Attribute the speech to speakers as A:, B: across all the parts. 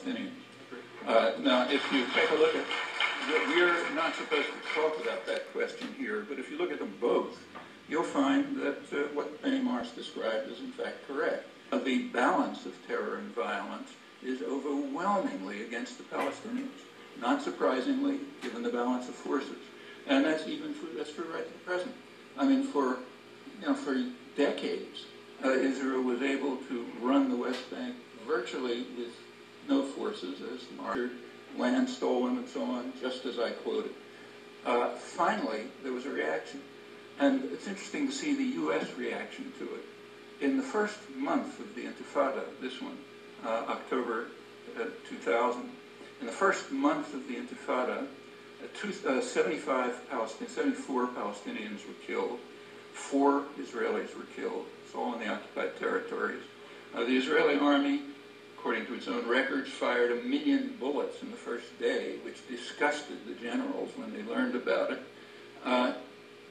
A: Palestinians. Now, if you take a look at, we're not supposed to talk about that question here, but if you look at them both, you'll find that what Benny Morris described is in fact correct. The balance of terror and violence is overwhelmingly against the Palestinians, not surprisingly, given the balance of forces. And that's true right to the present. I mean, for decades, Israel was able to run the West Bank virtually with no forces, as martyred, land stolen, and so on, just as I quoted. Finally, there was a reaction. And it's interesting to see the U.S. reaction to it. In the first month of the Intifada, this one, October 2000, in the first month of the Intifada, 74 Palestinians were killed, 4 Israelis were killed. It's all in the occupied territories. The Israeli army, according to its own records, fired 1 million bullets in the first day, which disgusted the generals when they learned about it.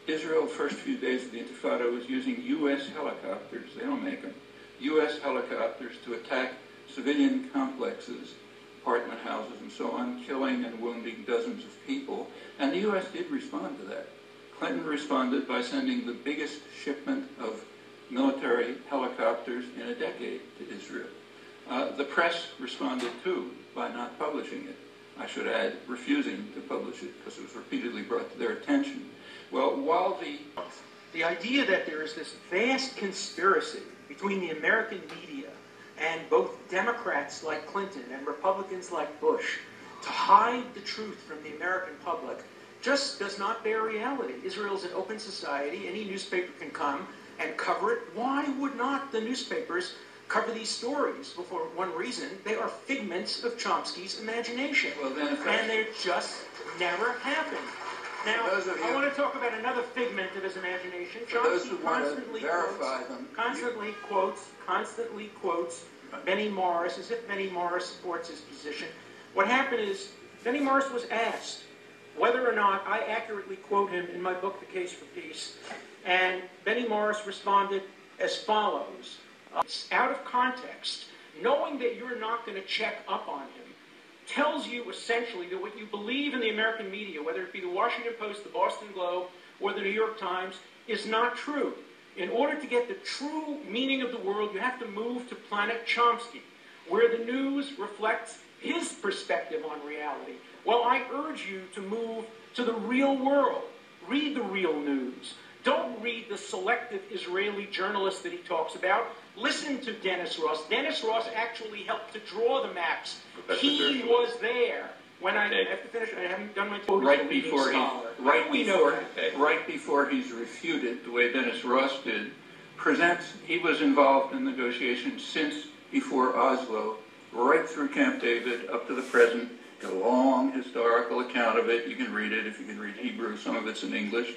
A: Israel, the first few days of the Intifada, was using U.S. helicopters, they don't make them, U.S. helicopters to attack civilian complexes, apartment houses and so on, killing and wounding dozens of people. And the U.S. did respond to that. Clinton responded by sending the biggest shipment of military helicopters in a decade to Israel. The press responded too by not publishing it. I should add, refusing to publish it because it was repeatedly brought to their attention. Well, while
B: the idea that there is this vast conspiracy between the American media and both Democrats like Clinton and Republicans like Bush to hide the truth from the American public just does not bear reality. Israel's an open society. Any newspaper can come and cover it. Why would not the newspapers cover these stories? Well, for one reason, they are figments of Chomsky's imagination.
A: Well, then
B: and they just never happen. Now, I want to talk about another figment of his imagination. Chomsky constantly quotes Benny Morris as if Benny Morris supports his position. What happened is, Benny Morris was asked whether or not I accurately quote him in my book, The Case for Peace, and Benny Morris responded as follows. Out of context, knowing that you're not going to check up on him, tells you essentially that what you believe in the American media, whether it be the Washington Post, the Boston Globe, or the New York Times, is not true. In order to get the true meaning of the world, you have to move to Planet Chomsky, where the news reflects his perspective on reality. Well, I urge you to move to the real world. Read the real news. Don't read the selective Israeli journalists that he talks about. Listen to Dennis Ross. Dennis Ross actually helped to draw the maps. He was there. When I have to finish, I haven't done my talk.
A: Right before he's refuted, the way Dennis Ross did, he was involved in negotiations since before Oslo, right through Camp David up to the present. A long historical account of it. You can read it if you can read Hebrew. Some of it's in English.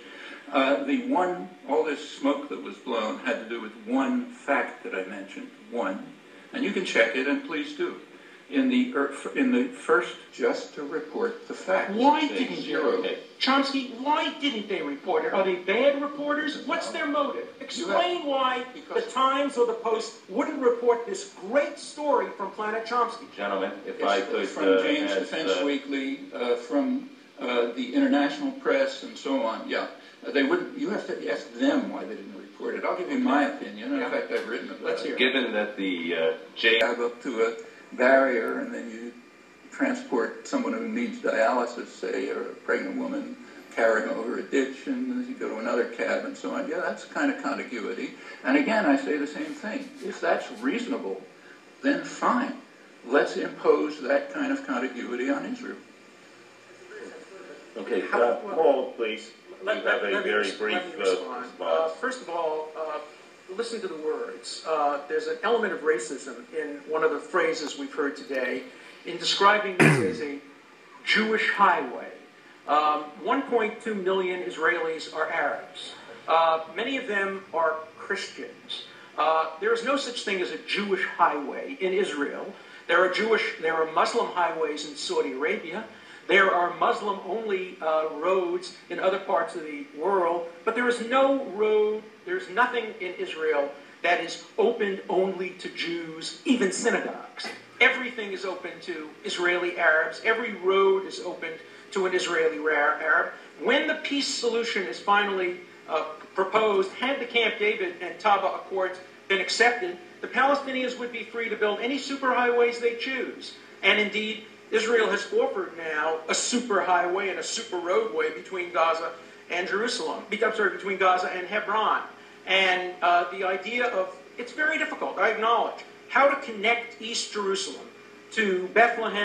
A: All this smoke that was blown had to do with one fact that I mentioned, one. And you can check it, and please do. In the first, just to report the facts.
B: Why didn't Chomsky, why didn't they report it? Are they bad reporters? What's their motive? Explain why the Times or the Post wouldn't report this great story from Planet Chomsky.
C: Gentlemen, if I could...
A: From James Defense Weekly, from the international press, and so on, yeah. They wouldn't. You have to ask them why they didn't report it. I'll give you my opinion. In fact, I've written about it.
C: Given that the
A: up to a barrier, and then you transport someone who needs dialysis, say, or a pregnant woman, carry them over a ditch, and then you go to another cab, and so on. Yeah, that's the kind of contiguity. And again, I say the same thing. If that's reasonable, then fine. Let's impose that kind of contiguity on Israel.
C: Okay, Paul, please. You have a very brief response.
B: First of all, listen to the words. There's an element of racism in one of the phrases we've heard today in describing this as a Jewish highway. 1.2 million Israelis are Arabs. Many of them are Christians. There is no such thing as a Jewish highway in Israel. There are Muslim highways in Saudi Arabia. There are Muslim-only roads in other parts of the world, but there is no road, there's nothing in Israel that is opened only to Jews, even synagogues. everything is open to Israeli Arabs. Every road is opened to an Israeli Arab. When the peace solution is finally proposed, had the Camp David and Taba Accords been accepted, the Palestinians would be free to build any superhighways they choose. And indeed, Israel has offered now a superhighway and a super roadway between Gaza and Jerusalem. Between Gaza and Hebron. And the idea of, it's very difficult, I acknowledge, how to connect East Jerusalem to Bethlehem